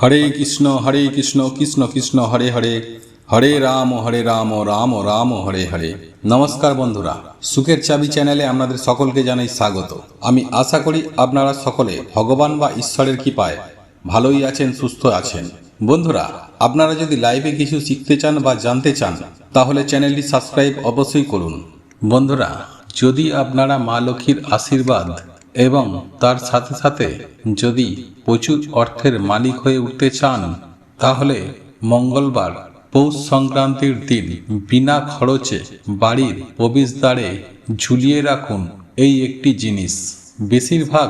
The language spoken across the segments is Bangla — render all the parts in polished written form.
হরে কৃষ্ণ কৃষ্ণ কৃষ্ণ হরে হরে, হরে রাম রাম রাম হরে হরে। নমস্কার বন্ধুরা, সুখের চাবি চ্যানেলে আপনাদের সকলকে জানাই স্বাগত। আমি আশা করি আপনারা সকলে ভগবান বা ঈশ্বরের কৃপায় ভালোই আছেন, সুস্থ আছেন। বন্ধুরা, আপনারা যদি লাইভে কিছু শিখতে চান বা জানতে চান তাহলে চ্যানেলটি সাবস্ক্রাইব অবশ্যই করুন। বন্ধুরা, যদি আপনারা মা লক্ষ্মীর আশীর্বাদ এবং তার সাথে সাথে যদি প্রচুর অর্থের মালিক হয়ে উঠতে চান তাহলে মঙ্গলবার পৌষ সংক্রান্তির দিন বিনা খরচে বাড়ির প্রবেশদ্বারে ঝুলিয়ে রাখুন এই একটি জিনিস। বেশিরভাগ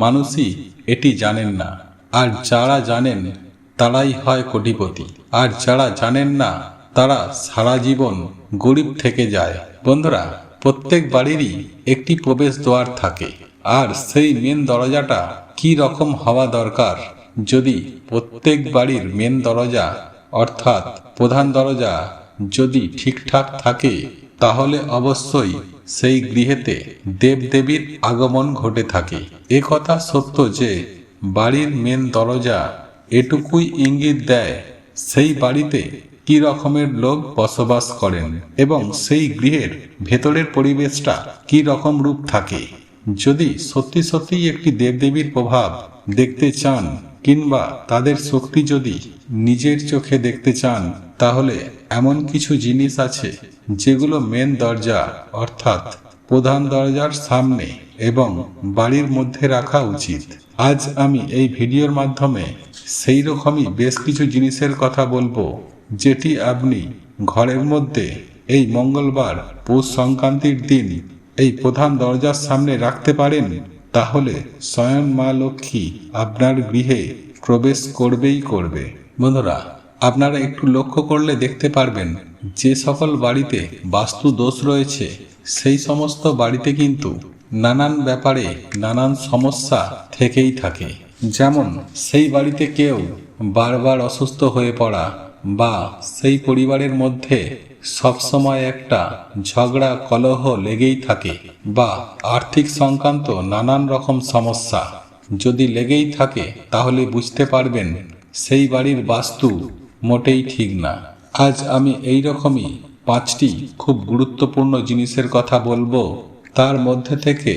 মানুষই এটি জানেন না, আর যারা জানেন তারাই হয় কোটিপতি, আর যারা জানেন না তারা সারা জীবন গরিব থেকে যায়। বন্ধুরা, প্রত্যেক বাড়িরই একটি প্রবেশ দ্বার থাকে, আর সেই মেন দরজাটা কি রকম হওয়া দরকার? যদি প্রত্যেক বাড়ির মেন দরজা অর্থাৎ প্রধান দরজা যদি ঠিকঠাক থাকে তাহলে অবশ্যই সেই গৃহেতে দেবদেবীর আগমন ঘটে থাকে। এ কথা সত্য যে বাড়ির মেন দরজা এটুকুই ইঙ্গিত দেয় সেই বাড়িতে কি রকমের লোক বসবাস করেন এবং সেই গৃহের ভেতরের পরিবেশটা কি রকম রূপ থাকে। যদি সত্যি সত্যিই একটি দেবদেবীর প্রভাব দেখতে চান কিংবা তাদের শক্তি যদি নিজের চোখে দেখতে চান তাহলে এমন কিছু জিনিস আছে যেগুলো মেন দরজা অর্থাৎ প্রধান দরজার সামনে এবং বাড়ির মধ্যে রাখা উচিত। আজ আমি এই ভিডিওর মাধ্যমে সেই রকমই বেশ কিছু জিনিসের কথা বলবো যেটি আপনি ঘরের মধ্যে এই মঙ্গলবার পৌষ সংক্রান্তির দিন এই প্রধান দরজার সামনে রাখতে পারেন। তাহলে স্বয়ং মা লক্ষ্মী আপনার গৃহে প্রবেশ করবেই করবে। বন্ধুরা, আপনারা একটু লক্ষ্য করলে দেখতে পারবেন যে সকল বাড়িতে বাস্তু দোষ রয়েছে সেই সমস্ত বাড়িতে কিন্তু নানান ব্যাপারে নানান সমস্যা থেকেই থাকে। যেমন সেই বাড়িতে কেউ বারবার অসুস্থ হয়ে পড়া, বা সেই পরিবারের মধ্যে সবসময় একটা ঝগড়া কলহ লেগেই থাকে, বা আর্থিক সংক্রান্ত নানান রকম সমস্যা যদি লেগেই থাকে তাহলে বুঝতে পারবেন সেই বাড়ির বাস্তু মোটেই ঠিক না। আজ আমি এই রকমই 5টি খুব গুরুত্বপূর্ণ জিনিসের কথা বলবো। তার মধ্যে থেকে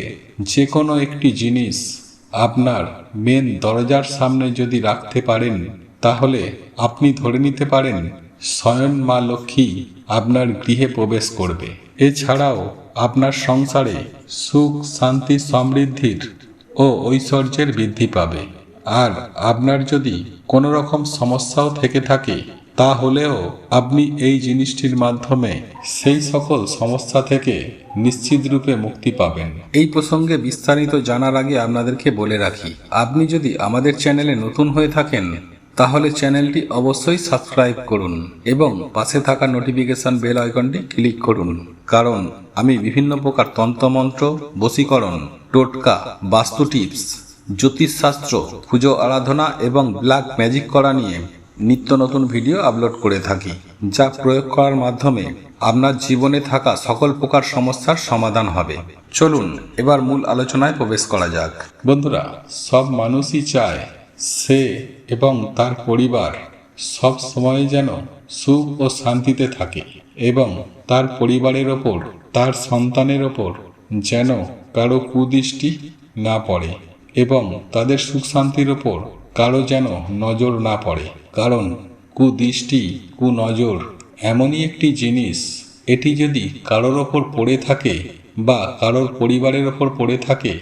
যে কোনো একটি জিনিস আপনার মেন দরজার সামনে যদি রাখতে পারেন তাহলে আপনি ধরে নিতে পারেন স্বয়ং মা লক্ষ্মী আপনার গৃহে প্রবেশ করবে। এছাড়াও আপনার সংসারে সুখ শান্তি সমৃদ্ধির ও ঐশ্বর্যের বৃদ্ধি পাবে। আর আপনার যদি কোনো রকম সমস্যাও থেকে থাকে তাহলেও আপনি এই জিনিসটির মাধ্যমে সেই সকল সমস্যা থেকে নিশ্চিত রূপে মুক্তি পাবেন। এই প্রসঙ্গে বিস্তারিত জানার আগে আপনাদেরকে বলে রাখি, আপনি যদি আমাদের চ্যানেলে নতুন হয়ে থাকেন তাহলে চ্যানেলটি অবশ্যই সাবস্ক্রাইব করুন এবং পাশে থাকা নোটিফিকেশন বেল আইকনটি ক্লিক করুন, কারণ আমি বিভিন্ন প্রকার তন্ত্রমন্ত্র, বশীকরণ, টোটকা, বাস্তু টিপস, জ্যোতিষশাস্ত্র, পুজো আরাধনা এবং ব্ল্যাক ম্যাজিক করা নিয়ে নিত্য নতুন ভিডিও আপলোড করে থাকি, যা প্রয়োগ করার মাধ্যমে আপনার জীবনে থাকা সকল প্রকার সমস্যার সমাধান হবে। চলুন এবার মূল আলোচনায় প্রবেশ করা যাক। বন্ধুরা, সব মানুষই চায় সে এবং তার পরিবার সব সময় যেন সুখ ও শান্তিতে থাকে এবং তার পরিবারের ওপর, তার সন্তানের ওপর যেন কারো কুদৃষ্টি না পড়ে এবং তাদের সুখ শান্তির ওপর কারো যেন নজর না পড়ে। কারণ কুদৃষ্টি, কুনজর এমনই একটি জিনিস, এটি যদি কারোর ওপর পড়ে থাকে বা কারোর পরিবারের ওপর পড়ে থাকে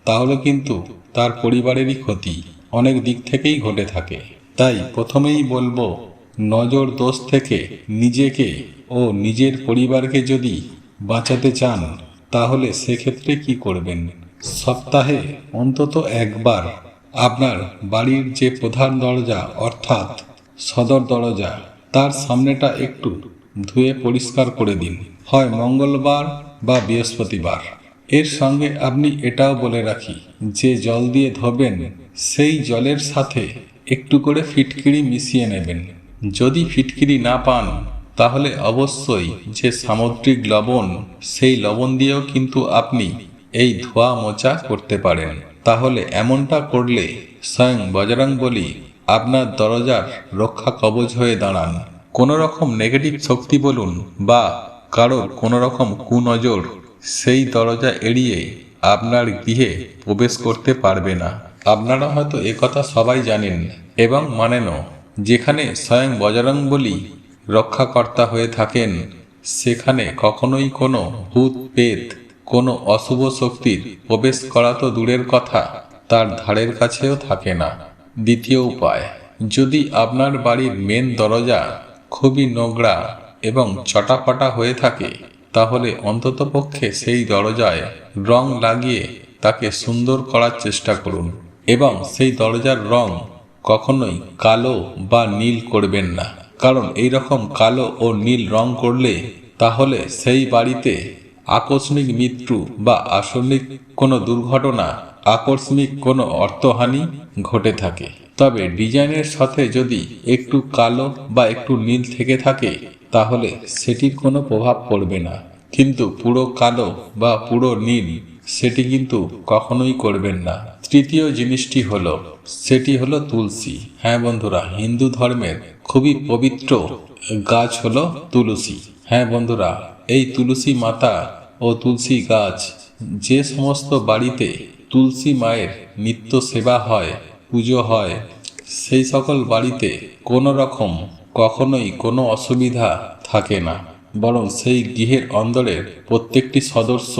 তাহলে কিন্তু তার পরিবারেরই ক্ষতি অনেক দিক থেকেই ঘটে থাকে। তাই প্রথমেই বলবো, নজর দোষ থেকে নিজেকে ও নিজের পরিবারকে যদি বাঁচাতে চান তাহলে সেক্ষেত্রে কি করবেন? সপ্তাহে অন্তত একবার আপনার বাড়ির যে প্রধান দরজা অর্থাৎ সদর দরজা তার সামনেটা একটু ধুয়ে পরিষ্কার করে দিন, হয় মঙ্গলবার বা বৃহস্পতিবার। এর সঙ্গে আপনি এটাও বলে রাখি যে জল দিয়ে ধোবেন সেই জলের সাথে একটু করে ফিটকিরি মিশিয়ে নেবেন। যদি ফিটকিরি না পান তাহলে অবশ্যই যে সামুদ্রিক লবণ, সেই লবণ দিয়েও কিন্তু আপনি এই ধোয়া মোছা করতে পারেন। তাহলে এমনটা করলে স্বয়ং বজরংবলী আপনার দরজার রক্ষা কবচ হয়ে দাঁড়ান। কোনো রকম নেগেটিভ শক্তি বলুন বা কারোর কোনো রকম কুনজর সেই দরজা এড়িয়ে আপনার গৃহে প্রবেশ করতে পারবে না। আপনারা হয়তো একথা সবাই জানেন এবং মানেনও। যেখানে স্বয়ং বজরংবলী রক্ষাকর্তা হয়ে থাকেন, সেখানে কখনোই কোনো ভূত পেত, কোনো অশুভ শক্তির প্রবেশ করা তো দূরের কথা, তার ধারের কাছেও থাকে না। দ্বিতীয় উপায়, যদি আপনার বাড়ির মেন দরজা খুবই নোংরা এবং চটাপটা হয়ে থাকে, তাহলে অন্ততপক্ষে সেই দরজায় রং লাগিয়ে তাকে সুন্দর করার চেষ্টা করুন এবং সেই দরজার রং কখনোই কালো বা নীল করবেন না। কারণ এই রকম কালো ও নীল রং করলে তাহলে সেই বাড়িতে আকস্মিক মৃত্যু বা আসন্নিক কোনো দুর্ঘটনা, আকস্মিক কোনো অর্থহানি ঘটে থাকে। তবে ডিজাইনের সাথে যদি একটু কালো বা একটু নীল থেকে থাকে তাহলে সেটির কোনো প্রভাব পড়বে না। কিন্তু পুরো কালো বা পুরো নীল সেটি কিন্তু কখনোই করবেন না। তৃতীয় জিনিসটি হলো, সেটি হলো তুলসী। হ্যাঁ বন্ধুরা, হিন্দু ধর্মের খুবই পবিত্র গাছ হলো তুলসী। হ্যাঁ বন্ধুরা, এই তুলসী মাতা ও তুলসী গাছ, যে সমস্ত বাড়িতে তুলসী মায়ের নিত্য সেবা হয়, পুজো হয়, সেই সকল বাড়িতে কোনো রকম কখনোই কোনো অসুবিধা থাকে না, বরং সেই গৃহের অন্দরের প্রত্যেকটি সদস্য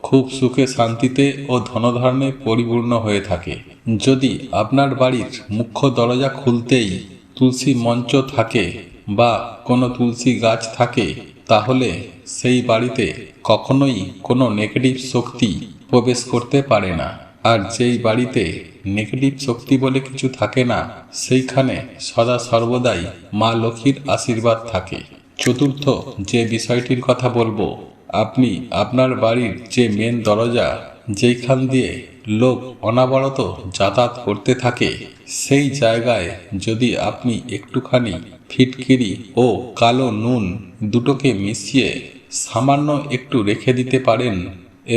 খুব সুখে শান্তিতে ও ধনধান্যে পরিপূর্ণ হয়ে থাকে। যদি আপনার বাড়ির মুখ্য দরজা খুলতেই তুলসী মঞ্চ থাকে বা কোনো তুলসী গাছ থাকে, তাহলে সেই বাড়িতে কখনোই কোনো নেগেটিভ শক্তি প্রবেশ করতে পারে না। আর যেই বাড়িতে নেগেটিভ শক্তি বলে কিছু থাকে না, সেইখানে সদা সর্বদাই মা লক্ষ্মীর আশীর্বাদ থাকে। চতুর্থ যে বিষয়টির কথা বলবো, আপনি আপনার বাড়ির যে মেন দরজা, যেইখান দিয়ে লোক অনাবরত যাতায়াত করতে থাকে, সেই জায়গায় যদি আপনি একটুখানি ফিটকিরি ও কালো নুন দুটোকে মিশিয়ে সামান্য একটু রেখে দিতে পারেন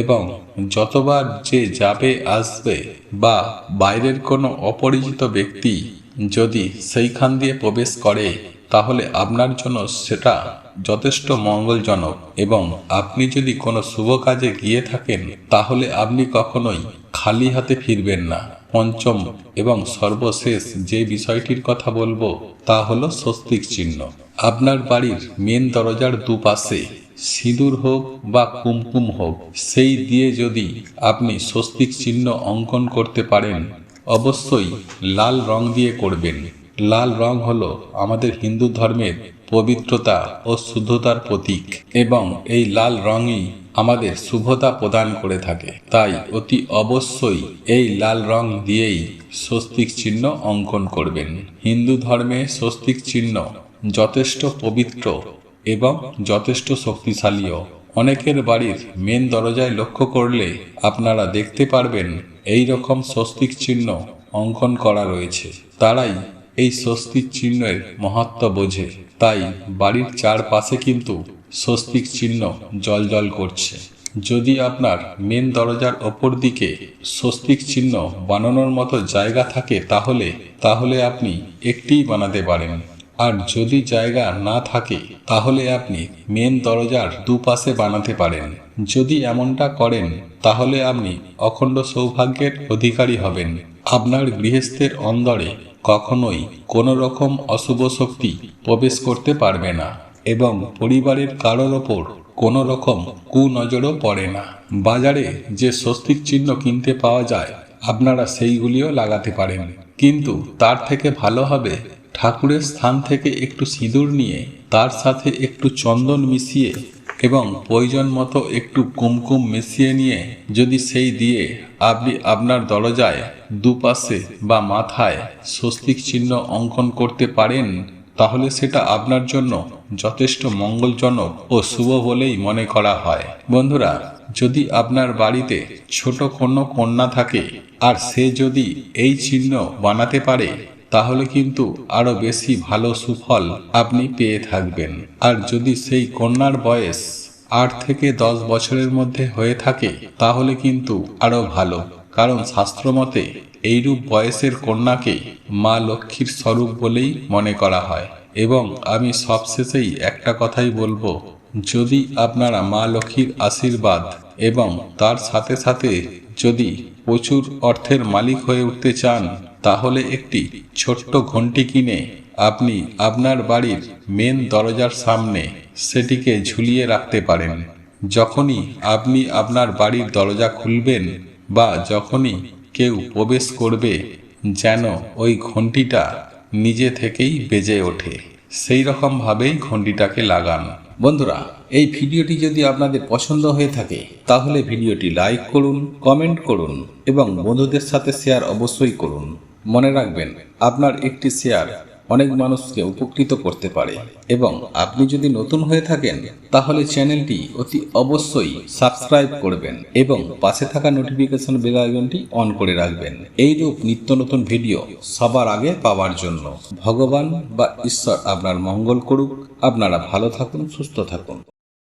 এবং যতবার যে যাবে আসবে বা বাইরের কোনো অপরিচিত ব্যক্তি যদি সেইখান দিয়ে প্রবেশ করে, তাহলে আপনার জন্য সেটা যথেষ্ট মঙ্গলজনক। এবং আপনি যদি কোনো শুভ কাজে গিয়ে থাকেন, তাহলে আপনি কখনোই খালি হাতে ফিরবেন না। পঞ্চম এবং সর্বশেষ যে বিষয়টির কথা বলবো, তা হলো স্বস্তিক চিহ্ন। আপনার বাড়ির মেন দরজার দুপাশে সিঁদুর হোক বা কুমকুম হোক, সেই দিয়ে যদি আপনি স্বস্তিক চিহ্ন অঙ্কন করতে পারেন, অবশ্যই লাল রং দিয়ে করবেন। লাল রং হলো আমাদের হিন্দু ধর্মের পবিত্রতা ও শুদ্ধতার প্রতীক এবং এই লাল রঙই আমাদের শুভতা প্রদান করে থাকে। তাই অতি অবশ্যই এই লাল রং দিয়েই স্বস্তিক চিহ্ন অঙ্কন করবেন। হিন্দু ধর্মে স্বস্তিক চিহ্ন যথেষ্ট পবিত্র এবং যথেষ্ট শক্তিশালীও। অনেকের বাড়ির মেন দরজায় লক্ষ্য করলে আপনারা দেখতে পারবেন এই রকম স্বস্তিক চিহ্ন অঙ্কন করা রয়েছে। তারাই এই স্বস্তিক চিহ্নের মাহাত্ম্য বোঝে। তাই বাড়ির চারপাশে কিন্তু স্বস্তিক চিহ্ন জ্বলজ্বল করছে। যদি আপনার মেন দরজার ওপর দিকে স্বস্তিক চিহ্ন বানানোর মতো জায়গা থাকে, তাহলে আপনি একটিই বানাতে পারেন। আর যদি জায়গা না থাকে, তাহলে আপনি মেন দরজার দুপাশে বানাতে পারেন। যদি এমনটা করেন, তাহলে আপনি অখণ্ড সৌভাগ্যের অধিকারী হবেন। আপনার গৃহস্থের অন্দরে কখনোই কোনো রকম অশুভ শক্তি প্রবেশ করতে পারবে না এবং পরিবারের কারোর ওপর কোনো রকম কুনজরও পড়ে না। বাজারে যে স্বস্তিক চিহ্ন কিনতে পাওয়া যায়, আপনারা সেইগুলিও লাগাতে পারেন, কিন্তু তার থেকে ভালো হবে ঠাকুরের স্থান থেকে একটু সিঁদুর নিয়ে তার সাথে একটু চন্দন মিশিয়ে এবং প্রয়োজন মতো একটু কুমকুম মিশিয়ে নিয়ে যদি সেই দিয়ে আপনি আপনার দরজায় দুপাশে বা মাথায় স্বস্তিক চিহ্ন অঙ্কন করতে পারেন, তাহলে সেটা আপনার জন্য যথেষ্ট মঙ্গলজনক ও শুভ বলেই মনে করা হয়। বন্ধুরা, যদি আপনার বাড়িতে ছোট কোনো কন্যা থাকে আর সে যদি এই চিহ্ন বানাতে পারে, তাহলে কিন্তু আরো বেশি ভালো সুফল আপনি পেয়ে থাকবেন। আর যদি সেই কন্যার বয়স 8 থেকে 10 বছরের মধ্যে হয়ে থাকে, তাহলে কিন্তু আরো ভালো। কারণ শাস্ত্র মতে এইরূপ বয়সের কন্যাকে মা লক্ষ্মীর স্বরূপ বলেই মনে করা হয়। এবং আমি সবশেষেই একটা কথাই বলবো, যদি আপনারা মা লক্ষ্মীর আশীর্বাদ এবং তার সাথে সাথে যদি প্রচুর অর্থের মালিক হয়ে উঠতে চান, তাহলে একটি ছোট্ট ঘণ্টি কিনে আপনি আপনার বাড়ির মেন দরজার সামনে সেটিকে ঝুলিয়ে রাখতে পারেন। যখনই আপনি আপনার বাড়ির দরজা খুলবেন বা যখনই কেউ প্রবেশ করবে, যেন ওই ঘণ্টিটা নিজে থেকেই বেজে ওঠে, সেই রকমভাবেই ঘণ্টিটাকে লাগান। বন্ধুরা, এই ভিডিওটি যদি আপনাদের পছন্দ হয়ে থাকে তাহলে ভিডিওটি লাইক করুন, কমেন্ট করুন এবং বন্ধুদের সাথে শেয়ার অবশ্যই করুন। মনে রাখবেন, আপনার একটি শেয়ার অনেক মানুষকে উপকৃত করতে পারে। এবং আপনি যদি নতুন হয়ে থাকেন তাহলে চ্যানেলটি অতি অবশ্যই সাবস্ক্রাইব করবেন এবং পাশে থাকা নোটিফিকেশন বেল আইকনটি অন করে রাখবেন, এইরূপ নিত্য নতুন ভিডিও সবার আগে পাওয়ার জন্য। ভগবান বা ঈশ্বর আপনার মঙ্গল করুক। আপনারা ভালো থাকুন, সুস্থ থাকুন।